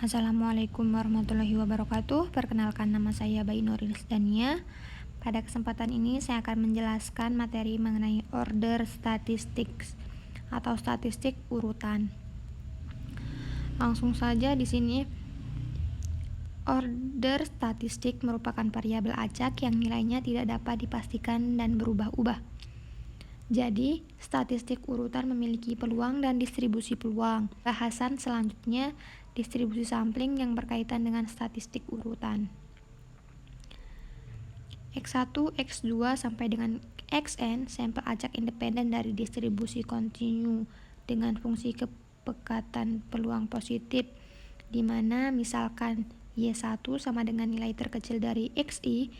Assalamualaikum warahmatullahi wabarakatuh. Perkenalkan, nama saya Bayi Nurilis Dania. Pada kesempatan ini saya akan menjelaskan materi mengenai order statistik atau statistik urutan. Langsung saja di sini. Order statistik merupakan variabel acak yang nilainya tidak dapat dipastikan dan berubah-ubah. Jadi, statistik urutan memiliki peluang dan distribusi peluang. Bahasan selanjutnya, distribusi sampling yang berkaitan dengan statistik urutan. X1, X2 sampai dengan Xn sampel acak independen dari distribusi kontinu dengan fungsi kepekatan peluang positif, di mana misalkan Y1 sama dengan nilai terkecil dari Xi,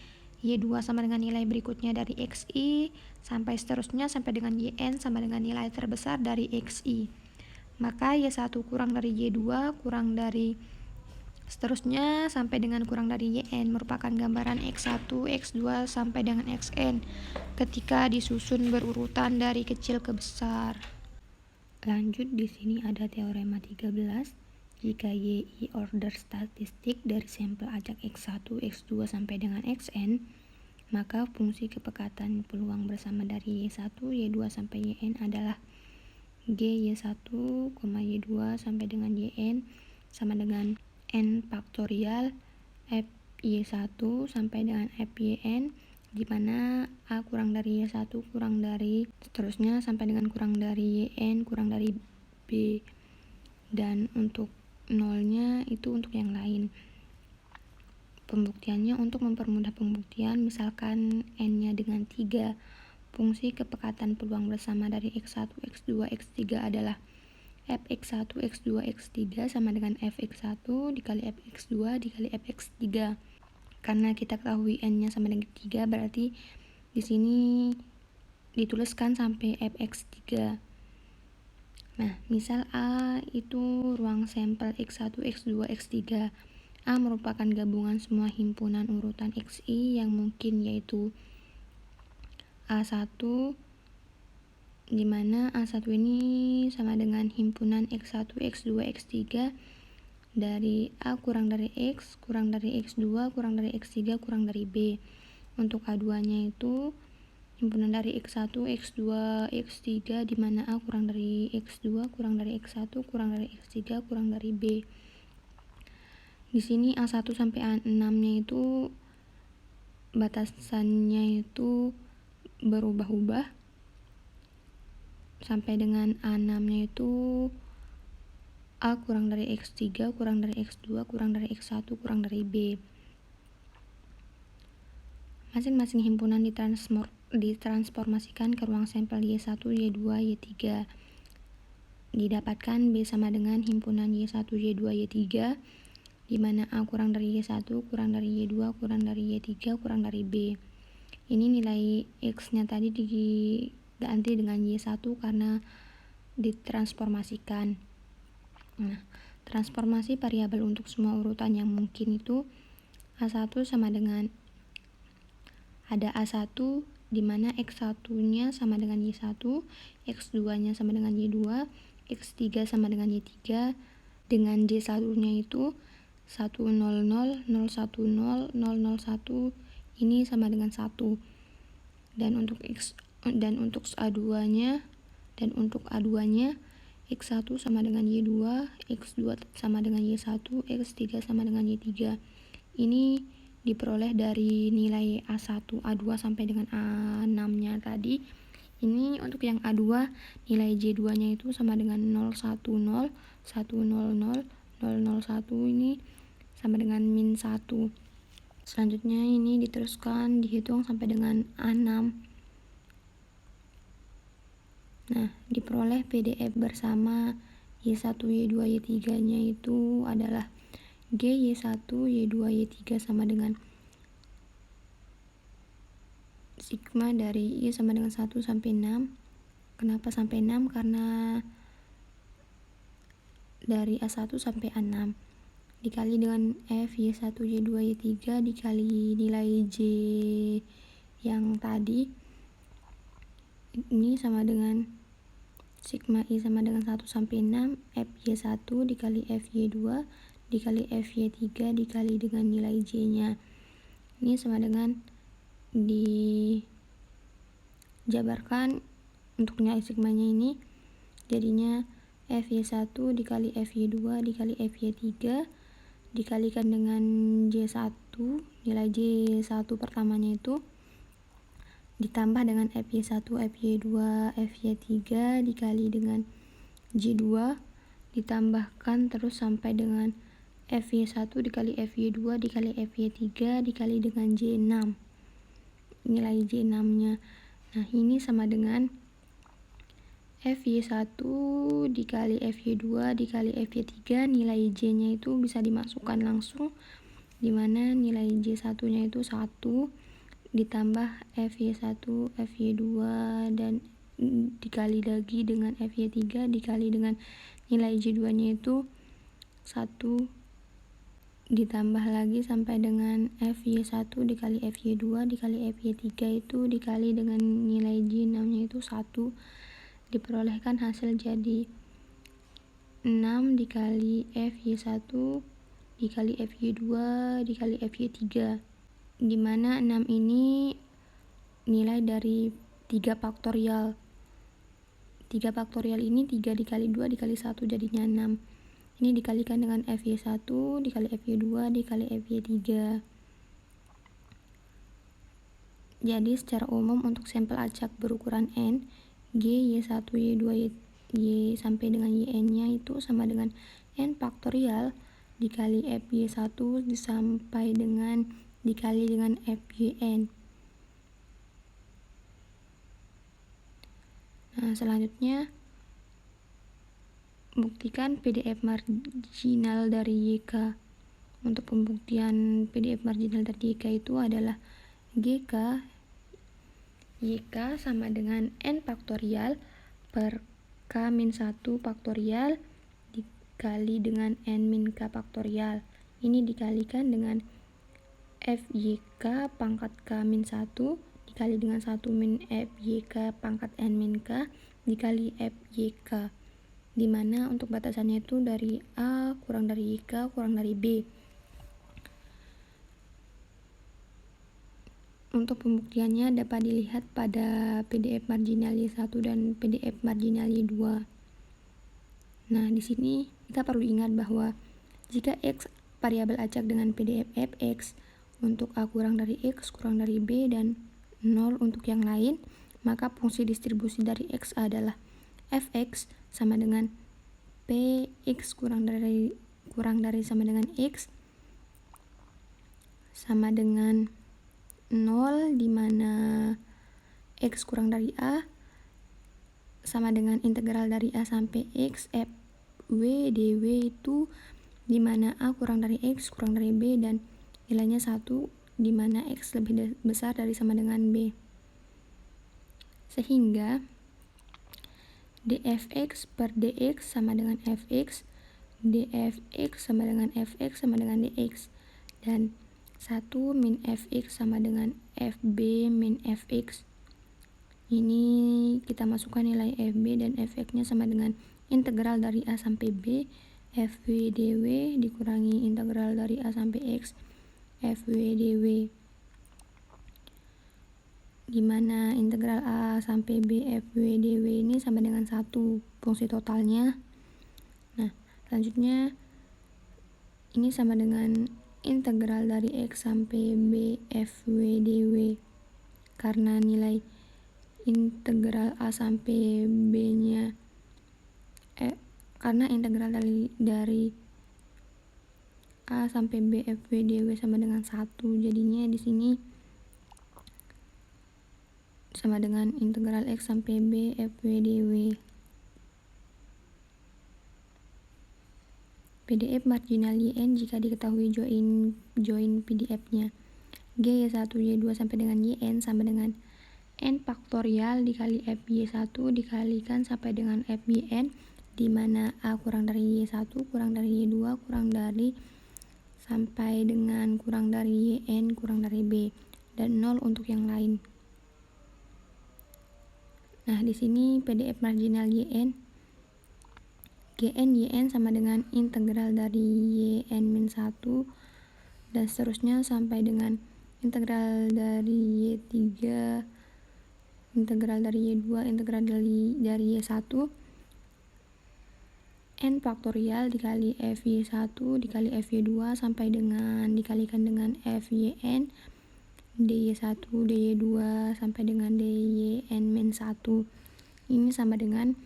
Y2 sama dengan nilai berikutnya dari Xi, sampai seterusnya sampai dengan Yn sama dengan nilai terbesar dari Xi. Maka Y1 kurang dari Y2 kurang dari seterusnya sampai dengan kurang dari Yn merupakan gambaran X1, X2 sampai dengan Xn ketika disusun berurutan dari kecil ke besar. Lanjut, di sini ada teorema 13. Jika Y order statistik dari sampel acak X1, X2 sampai dengan Xn, maka fungsi kepekatan peluang bersama dari Y1, Y2 sampai Yn adalah G Y1, Y2 sampai dengan Yn sama dengan N faktorial F Y1 sampai dengan F Yn, di mana A kurang dari Y1 kurang dari seterusnya sampai dengan kurang dari Yn kurang dari B, dan untuk nolnya itu untuk yang lain. Pembuktiannya, untuk mempermudah pembuktian, misalkan N-nya dengan 3, fungsi kepekatan peluang bersama dari X1, X2, X3 adalah Fx1, X2, X3 sama dengan Fx1 dikali Fx2 dikali Fx3. Karena kita ketahui N-nya sama dengan 3, berarti di sini dituliskan sampai Fx3. Nah, misal A itu ruang sampel X1, X2, X3. A merupakan gabungan semua himpunan urutan Xi yang mungkin, yaitu A1, di mana A1 ini sama dengan himpunan X1, X2, X3 dari A kurang dari X, kurang dari X2, kurang dari X3, kurang dari B. Untuk A2-nya itu himpunan dari X1, X2, X3, di mana A kurang dari X2, kurang dari X1, kurang dari X3, kurang dari B. Di sini A1 sampai A6-nya itu batasannya itu berubah-ubah. Sampai dengan A6-nya itu A kurang dari X3, kurang dari X2, kurang dari X1, kurang dari B. Masing-masing himpunan ditransformasikan ke ruang sampel Y1, Y2, Y3. Didapatkan B sama dengan himpunan Y1, Y2, Y3, di mana A kurang dari Y1, kurang dari Y2, kurang dari Y3, kurang dari B. Ini nilai X-nya tadi diganti dengan Y1 karena ditransformasikan. Nah, transformasi variabel untuk semua urutan yang mungkin itu A1 sama dengan ada A1 di mana X1-nya sama dengan Y1, X2-nya sama dengan Y2, X3 sama dengan Y3, dengan J1-nya itu 100, 010, 001, ini sama dengan 1. Dan untuk A2-nya X1 sama dengan Y2, X2 sama dengan Y1, X3 sama dengan Y3. Ini diperoleh dari nilai A1, A2 sampai dengan A6-nya tadi. Ini untuk yang A2, nilai J2-nya itu sama dengan 010, 100, 001, ini sama dengan min 1. Selanjutnya ini diteruskan dihitung sampai dengan A6. Nah, diperoleh PDF bersama Y1, Y2, Y3-nya itu adalah G Y1, Y2, Y3 sama dengan sigma dari Y sama dengan 1 sampai 6. Kenapa sampai 6? Karena dari A1 sampai A6 dikali dengan F Y1, Y2, Y3 dikali nilai J yang tadi, ini sama dengan sigma I sama dengan 1 sampai 6 F Y1 dikali F Y2 dikali FY3 dikali dengan nilai J-nya. Ini sama dengan dijabarkan untuk nilai sigmanya ini jadinya FY1 dikali FY2 dikali FY3 dikalikan dengan J1, nilai J1 pertamanya itu, ditambah dengan FY1, FY2, FY3 dikali dengan J2, ditambahkan terus sampai dengan FY1 dikali FY2 dikali FY3 dikali dengan J6, nilai J6-nya. Nah, ini sama dengan FY1 dikali FY2 dikali FY3, nilai J-nya itu bisa dimasukkan langsung, dimana nilai J1-nya itu 1, ditambah FY1, FY2, dan dikali lagi dengan FY3 dikali dengan nilai J2-nya itu 1, ditambah lagi sampai dengan FY1 dikali FY2 dikali FY3 itu dikali dengan nilai J6-nya itu 1, diperolehkan hasil jadi 6 dikali FY1 dikali FY2 dikali FY3, dimana 6 ini nilai dari 3 faktorial. 3 faktorial ini 3 dikali 2 dikali 1 jadinya 6. Ini dikalikan dengan FY1 dikali FY2 dikali FY3. Jadi secara umum untuk sampel acak berukuran N, G, Y1, Y2, Y sampai dengan YN-nya itu sama dengan N faktorial dikali FY1 sampai dengan dikali dengan FYN. Nah, selanjutnya buktikan PDF marginal dari YK. Untuk pembuktian PDF marginal dari YK itu adalah GK YK sama dengan N faktorial per K-1 faktorial dikali dengan N-K faktorial. Ini dikalikan dengan FYK pangkat K-1 dikali dengan 1 min FYK pangkat N-K dikali FYK, dimana untuk batasannya itu dari A kurang dari YK kurang dari B. Untuk pembuktiannya dapat dilihat pada PDF marginal Y1 dan PDF marginal Y2. Nah, di sini kita perlu ingat bahwa jika X variabel acak dengan PDF fx untuk A kurang dari X kurang dari B dan 0 untuk yang lain, maka fungsi distribusi dari X adalah fx sama dengan Px kurang dari sama dengan X sama dengan 0, dimana X kurang dari A sama dengan integral dari A sampai X FW dw itu dimana A kurang dari X kurang dari B dan nilainya 1, dimana X lebih besar dari sama dengan B, sehingga dfx per dx sama dengan fx, dfx sama dengan fx sama dengan dx, dan 1 min fx sama dengan fb min fx. Ini kita masukkan nilai fb dan fx nya sama dengan integral dari A sampai B fw dw dikurangi integral dari A sampai X fw dw, dimana integral A sampai B fw dw ini sama dengan 1 fungsi totalnya. Nah, selanjutnya ini sama dengan integral dari X sampai B fw dw, karena nilai integral A sampai B nya karena integral dari A sampai B fw dw sama dengan 1, jadinya di sini sama dengan integral X sampai B fw dw. PDF marginal YN jika diketahui join PDF-nya. G Y1 Y2 sampai dengan YN sama dengan N faktorial dikali FY1 dikalikan sampai dengan FYN, di mana A kurang dari Y1 kurang dari Y2 kurang dari sampai dengan kurang dari YN kurang dari B, dan 0 untuk yang lain. Nah, di sini PDF marginal YN Gn yn sama dengan integral dari yn-1 dan seterusnya sampai dengan integral dari y3, integral dari y2, integral dari y1, n faktorial dikali fy1 dikali fy2 sampai dengan dikalikan dengan fyn dy1 dy2 sampai dengan dyn-1. Ini sama dengan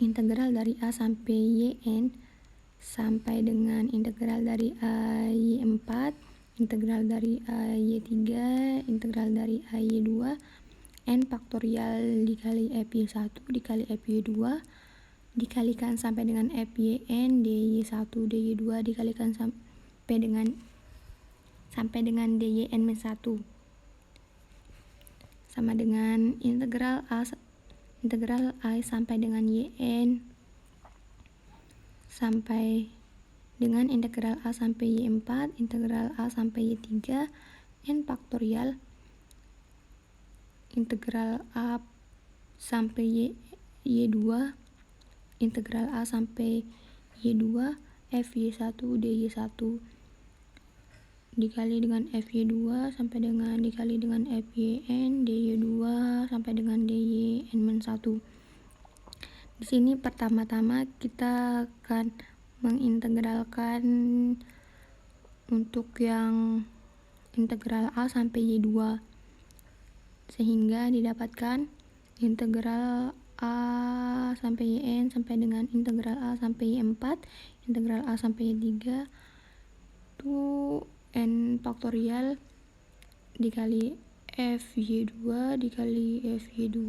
integral dari a sampai yn sampai dengan integral dari ay4, integral dari ay3, integral dari ay2, n faktorial dikali fy1 dikali fy2 dikalikan sampai dengan fyn dy1 dy2 dikalikan sampai dengan dyn-1 sama dengan integral a sampai dengan yn sampai dengan integral a sampai y4, integral a sampai y3, n faktorial integral a sampai y2, integral a sampai y2 fy1 dy1 dikali dengan fy2 sampai dengan dikali dengan fyn dy2 sampai dengan dyn-1. Di sini pertama-tama kita akan mengintegralkan untuk yang integral a sampai y2 sehingga didapatkan integral a sampai yn sampai dengan integral a sampai y4, integral a sampai y3 itu n faktorial dikali fy2 dikali fy2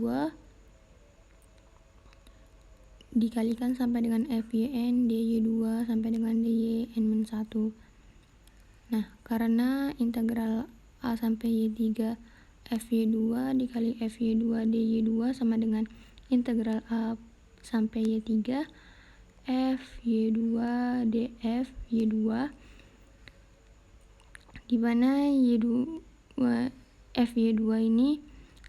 dikalikan sampai dengan fyn dy2 sampai dengan dyn-1. Nah, karena integral a sampai y3 fy2 dikali fy2 dy2 sama dengan integral a sampai y3 fy2 df y2, di mana fy2 ini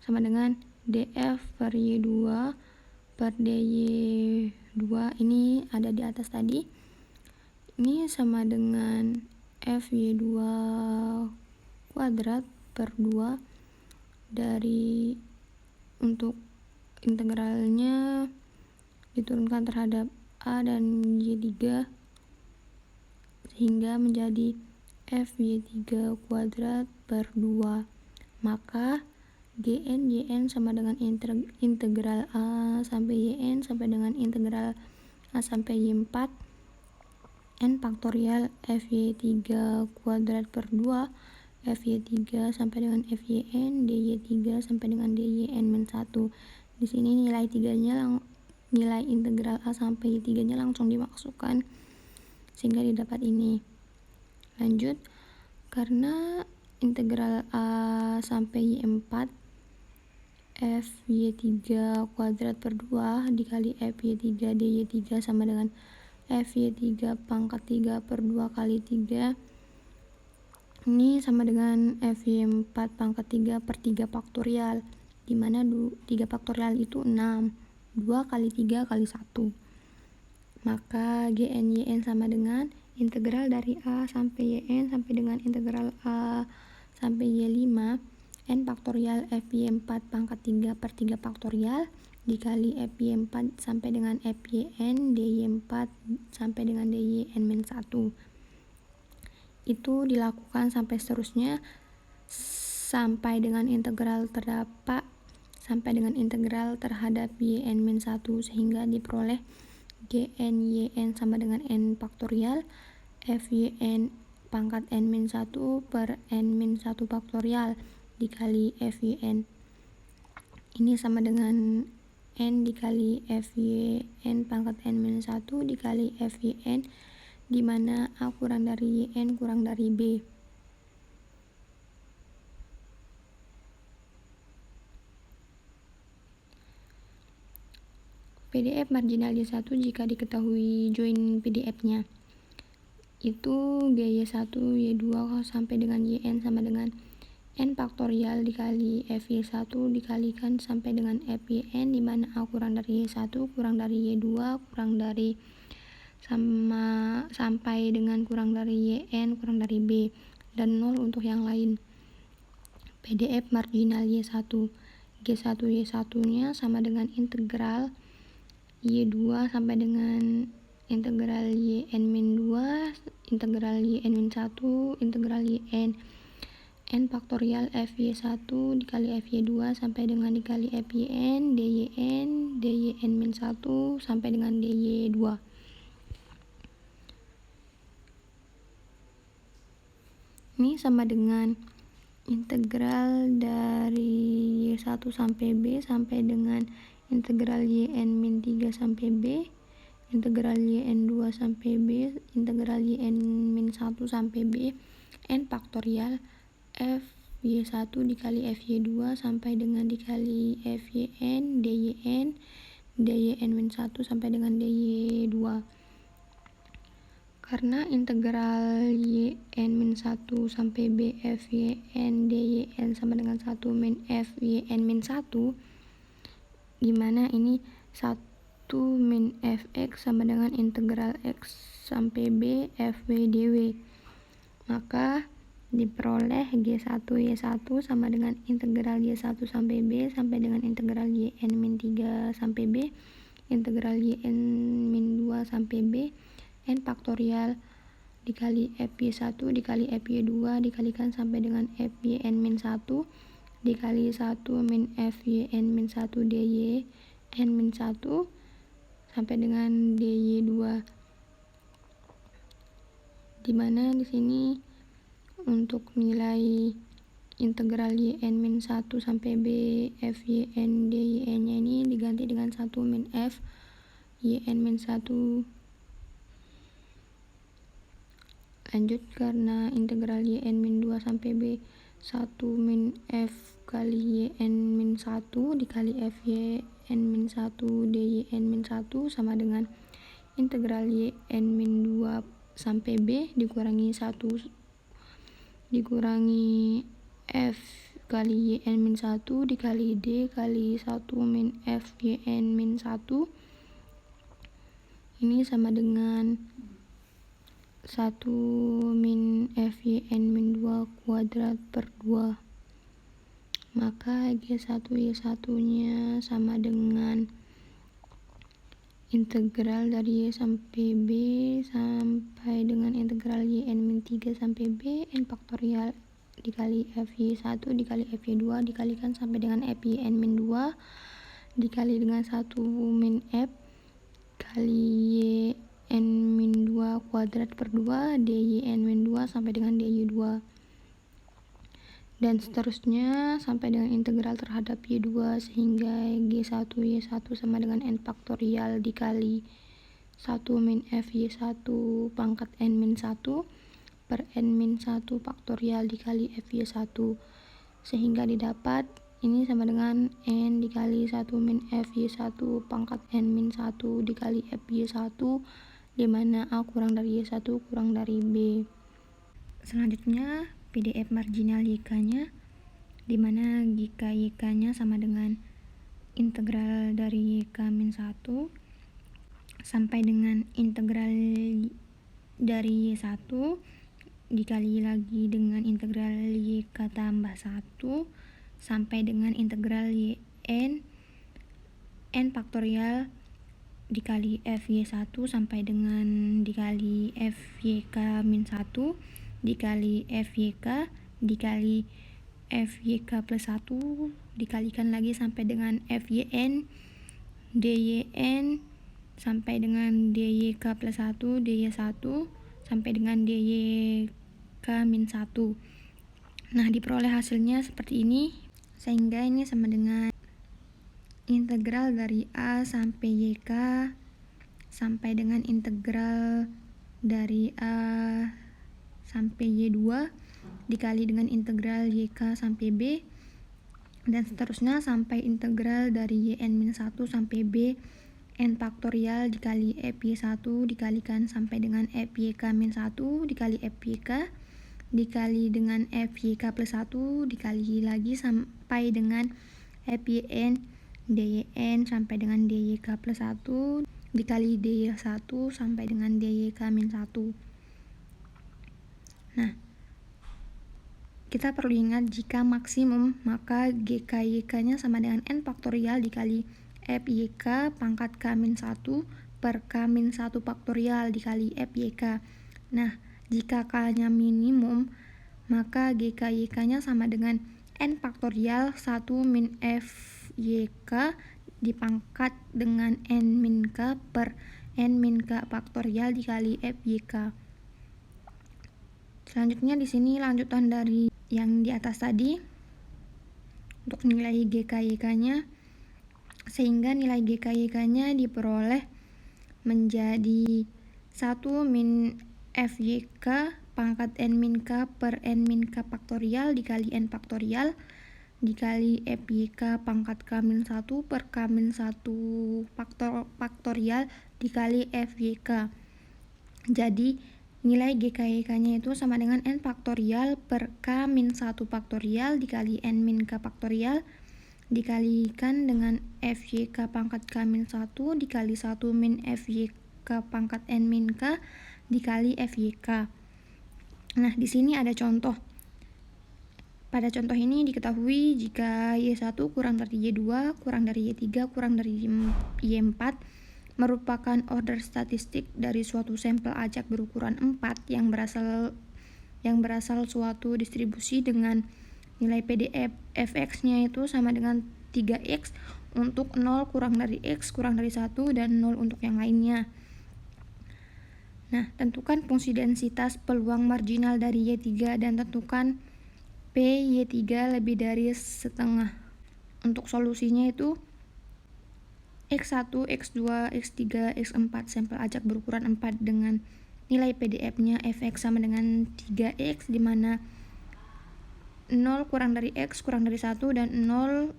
sama dengan df per y2 per dy2, ini ada di atas tadi. Ini sama dengan fy2 kuadrat per 2 dari untuk integralnya diturunkan terhadap a dan y3 sehingga menjadi fy3 kuadrat per 2. Maka gn yn sama dengan integral a sampai yn sampai dengan integral a sampai y4 n faktorial fy3 kuadrat per 2 fy3 sampai dengan fyn dy3 sampai dengan dyn-1. Di sini nilai integral a sampai y3 nya langsung dimasukkan sehingga didapat ini. Lanjut, karena integral a sampai y4 fy3 kuadrat per 2 dikali fy3 dy3 sama dengan fy3 pangkat 3 per 2 kali 3, ini sama dengan fy4 pangkat 3 per 3 faktorial, dimana 3 faktorial itu 6, 2 kali 3 kali 1. Maka gn yn sama dengan integral dari a sampai yn sampai dengan integral a sampai y5 n faktorial fy4 pangkat 3 per 3 faktorial dikali fy4 sampai dengan fyn dy4 sampai dengan dyn-1. Itu dilakukan sampai seterusnya sampai dengan integral terdapat sampai dengan integral terhadap yn-1 sehingga diperoleh gn yn sama dengan n faktorial fyn pangkat n-1 per n-1 faktorial dikali fyn. Ini sama dengan n dikali fyn pangkat n-1 dikali fyn, di mana a kurang dari yn kurang dari b. PDF marginal Y1 jika diketahui join PDF-nya. Itu GY1, Y2 sampai dengan YN sama dengan N faktorial dikali FY1 dikalikan sampai dengan FYN, di mana A kurang dari Y1 kurang dari Y2 kurang dari sampai dengan kurang dari YN kurang dari B, dan 0 untuk yang lain. PDF marginal Y1. G1 Y1 nya sama dengan integral Y2 sampai dengan integral YN-2 integral YN-1 integral YN N faktorial FY1 dikali FY2 sampai dengan dikali FYN DYN DYN-1 sampai dengan DY2. Ini sama dengan integral dari Y1 sampai B sampai dengan integral YN-3 sampai B, integral YN2 sampai B, integral YN-1 sampai B, N faktorial FY1 dikali FY2 sampai dengan dikali FYN DYN DYN-1 sampai dengan DY2. Karena integral YN-1 sampai B FYN DYN sama dengan 1 min FYN-1, dimana ini 1 min Fx sama dengan integral X sampai B Fw dw. Maka diperoleh G1 Y1 sama dengan integral Y1 sampai B sampai dengan integral YN-3 sampai B integral YN-2 sampai B N faktorial dikali FY1 dikali FY2 dikalikan sampai dengan FYN-1 dikali 1 min FYN-1 DY N-1 sampai dengan DY2, dimana di sini untuk nilai integral YN-1 sampai B FYN DYN nya ini diganti dengan 1 min F YN-1. Lanjut, karena integral YN-2 sampai B 1 min F kali YN-1 dikali FYN-1 DYN-1 sama dengan integral YN-2 sampai B dikurangi 1 dikurangi F kali YN-1 dikali D kali 1 min F YN-1, ini sama dengan 1 min F YN-2 kuadrat per 2. Maka G1 Y1 nya sama dengan integral dari Y sampai B sampai dengan integral YN-3 sampai B N faktorial dikali FY1 dikali FY2 dikalikan sampai dengan FYN-2 dikali dengan 1 min F kali YN-2 kuadrat per 2 DYN-2 sampai dengan DY2, dan seterusnya sampai dengan integral terhadap Y2 sehingga G1 Y1 sama dengan N faktorial dikali 1 min F Y1 pangkat N-1 per N-1 faktorial dikali F Y1, sehingga didapat ini sama dengan N dikali 1 min F Y1 pangkat N-1 dikali F Y1, dimana A kurang dari Y1 kurang dari B. Selanjutnya PDF marginal YK nya, dimana jika YK nya sama dengan integral dari YK min 1 sampai dengan integral dari Y1 dikali lagi dengan integral YK tambah 1 sampai dengan integral YN N faktorial dikali FY1 sampai dengan dikali FYK min 1 dikali FYK dikali FYK plus 1 dikalikan lagi sampai dengan FYN DYN sampai dengan DYK plus 1 DY1 sampai dengan DYK min 1. Nah, diperoleh hasilnya seperti ini, sehingga ini sama dengan integral dari A sampai YK sampai dengan integral dari A sampai Y2 dikali dengan integral YK sampai B, dan seterusnya sampai integral dari YN-1 sampai B N faktorial dikali FY1 dikalikan sampai dengan FYK min 1 dikali FYK dikali dengan FYK plus 1 dikali lagi sampai dengan FYN DYN sampai dengan DYK plus 1 dikali DY1 sampai dengan DYK min 1. Nah, kita perlu ingat jika maksimum maka GKYK-nya sama dengan N faktorial dikali FYK pangkat K min 1 per K min 1 faktorial dikali FYK. Nah, jika K-nya minimum, maka GKYK-nya sama dengan N faktorial 1 min FYK dipangkat dengan N min K per N min K faktorial dikali FYK. Selanjutnya di sini lanjutan dari yang di atas tadi untuk nilai GKYK-nya, sehingga nilai GKYK-nya diperoleh menjadi 1 min FYK pangkat N min K per N min K faktorial dikali N faktorial dikali FYK pangkat K min 1 per K min 1 faktorial dikali FYK. Jadi nilai GKYK-nya itu sama dengan N faktorial per K min 1 faktorial dikali N min K faktorial dikalikan dengan FYK pangkat K min 1 dikali 1 min FYK pangkat N min K dikali FYK. Nah, di sini ada contoh. Pada contoh ini diketahui jika Y1 kurang dari Y2 kurang dari Y3 kurang dari Y4 merupakan order statistik dari suatu sampel acak berukuran 4 yang berasal suatu distribusi dengan nilai PDF fx-nya itu sama dengan 3x untuk 0 kurang dari x kurang dari 1 dan 0 untuk yang lainnya. Nah, tentukan fungsi densitas peluang marginal dari Y3 dan tentukan P Y3 lebih dari setengah. Untuk solusinya itu X1, X2, X3, X4 sampel acak berukuran 4 dengan nilai PDF-nya fx sama dengan 3x di mana 0 kurang dari x kurang dari 1 dan 0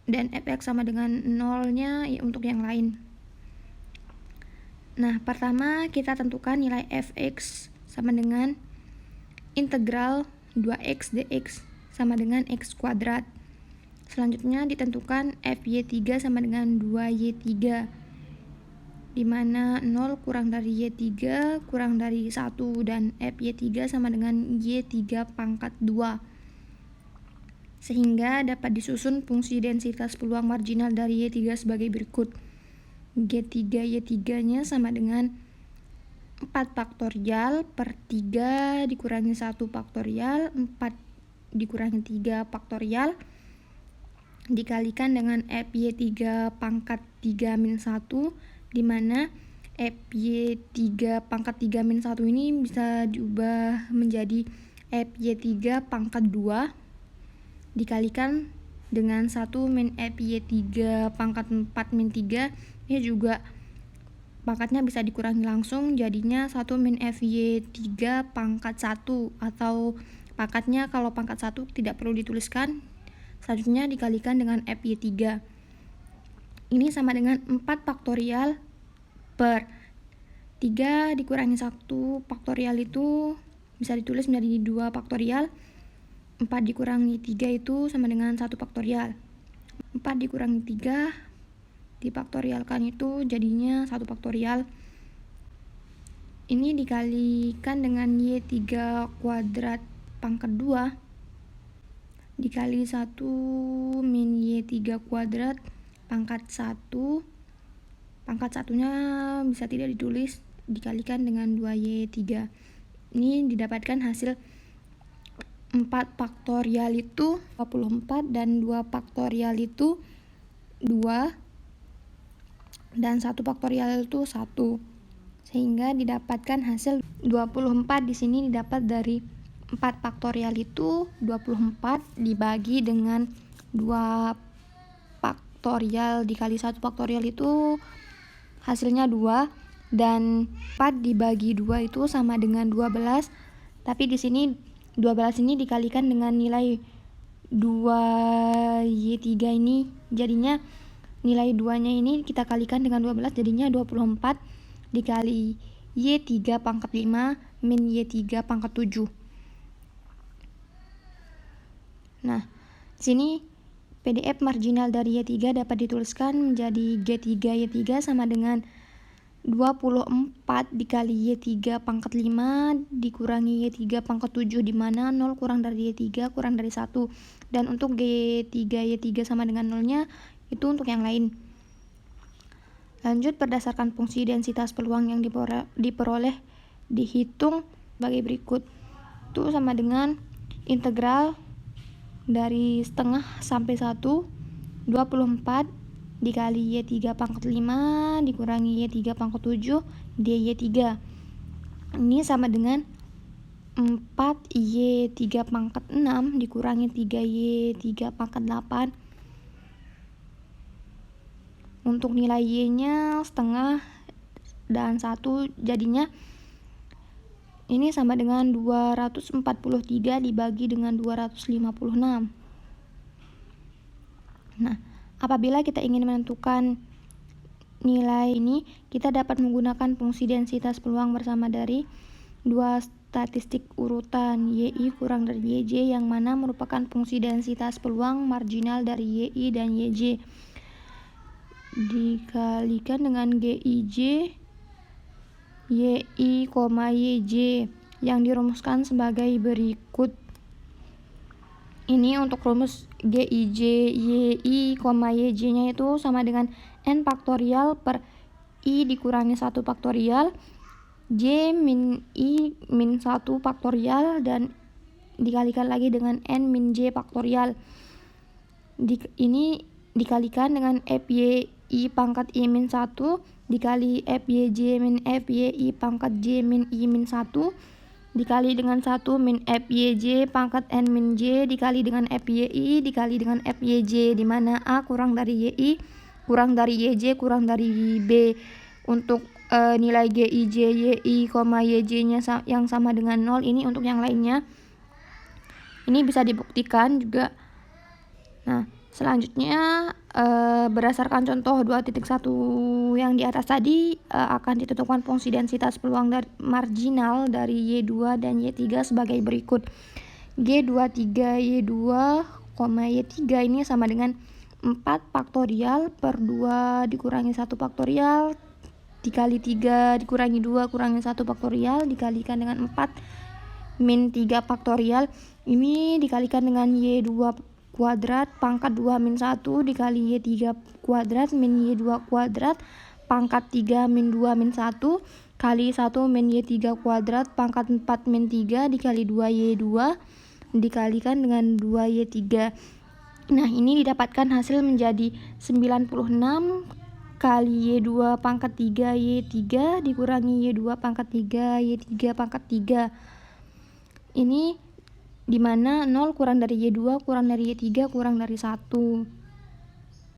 dan fx sama dengan 0-nya untuk yang lain. Nah, pertama kita tentukan nilai fx sama dengan integral 2x dx sama dengan x kuadrat. Selanjutnya ditentukan FY3 sama dengan 2Y3 di mana 0 kurang dari Y3 kurang dari 1 dan FY3 sama dengan Y3 pangkat 2. Sehingga dapat disusun fungsi densitas peluang marginal dari Y3 sebagai berikut. G3Y3-nya sama dengan 4 faktorial per 3 dikurangi 1 faktorial 4 dikurangi 3 faktorial dikalikan dengan FY3 pangkat 3 min 1 di mana FY3 pangkat 3 min 1 ini bisa diubah menjadi FY3 pangkat 2 dikalikan dengan 1 min FY3 pangkat 4 min 3. Ini juga pangkatnya bisa dikurangi langsung, jadinya 1 min FY3 pangkat 1 atau pangkatnya kalau pangkat 1 tidak perlu dituliskan. Selanjutnya dikalikan dengan FY3. Ini sama dengan 4 faktorial per 3 dikurangi 1 faktorial itu bisa ditulis menjadi 2 faktorial. 4 dikurangi 3 itu sama dengan 1 faktorial. 4 dikurangi 3 difaktorialkan itu jadinya 1 faktorial. Ini dikalikan dengan Y3 kuadrat pangkat 2 dikali 1 min Y3 kuadrat pangkat 1. Pangkat 1-nya bisa tidak ditulis, dikalikan dengan 2Y3. Ini didapatkan hasil 4 faktorial itu 24 dan 2 faktorial itu 2 dan 1 faktorial itu 1. Sehingga didapatkan hasil 24 di sini didapat dari 4 faktorial itu 24 dibagi dengan 2 faktorial dikali 1 faktorial itu hasilnya 2 dan 4 dibagi 2 itu sama dengan 12. Tapi di sini 12 ini dikalikan dengan nilai 2Y3 ini jadinya nilai 2-nya ini kita kalikan dengan 12 jadinya 24 dikali Y3 pangkat 5 min Y3 pangkat 7. Nah, sini PDF marginal dari Y3 dapat dituliskan menjadi G3 Y3 sama dengan 24 dikali Y3 pangkat 5 dikurangi Y3 pangkat 7, di mana 0 kurang dari Y3 kurang dari 1. Dan untuk G3 Y3 sama dengan 0-nya itu untuk yang lain. Lanjut, berdasarkan fungsi densitas peluang yang diperoleh dihitung sebagai berikut. Itu sama dengan integral dari setengah sampai 1 24 dikali Y3 pangkat 5 dikurangi Y3 pangkat 7 dy3. Ini sama dengan 4Y3 pangkat 6 dikurangi 3Y3 pangkat 8. Untuk nilai Y-nya setengah dan 1, jadinya ini sama dengan 243 dibagi dengan 256. Nah, apabila kita ingin menentukan nilai ini, kita dapat menggunakan fungsi densitas peluang bersama dari dua statistik urutan YI kurang dari YJ, yang mana merupakan fungsi densitas peluang marginal dari YI dan YJ dikalikan dengan GIJ YI, YJ yang dirumuskan sebagai berikut. Ini untuk rumus GIJ YI, YJ-nya itu sama dengan N faktorial per I dikurangi 1 faktorial J min I min 1 faktorial dan dikalikan lagi dengan N min J faktorial. Ini dikalikan dengan FYI pangkat I min 1 dikali FYJ min FYI pangkat J min I min 1 dikali dengan 1 min FYJ pangkat N min J dikali dengan FYI dikali dengan FYJ, di mana A kurang dari YI kurang dari YJ kurang dari B. Untuk nilai GIJ YI, YJ-nya yang sama dengan 0 ini untuk yang lainnya. Ini bisa dibuktikan juga. Nah, selanjutnya berdasarkan contoh 2.1 yang di atas tadi akan ditentukan fungsi densitas peluang marginal dari Y2 dan Y3 sebagai berikut. G23 Y2, Y3 ini sama dengan 4 faktorial per 2 dikurangi 1 faktorial dikali 3 dikurangi 2 kurangi 1 faktorial dikalikan dengan 4 min 3 faktorial. Ini dikalikan dengan Y2 kuadrat pangkat 2 min 1 dikali Y3 kuadrat min Y2 kuadrat pangkat 3 min 2 min 1 kali 1 min Y3 kuadrat pangkat 4 min 3 dikali 2Y2 dikalikan dengan 2Y3. Nah, ini didapatkan hasil menjadi 96 kali Y2 pangkat 3 Y3 dikurangi Y2 pangkat 3 Y3 pangkat 3. Ini dimana 0 kurang dari Y2 kurang dari Y3 kurang dari 1.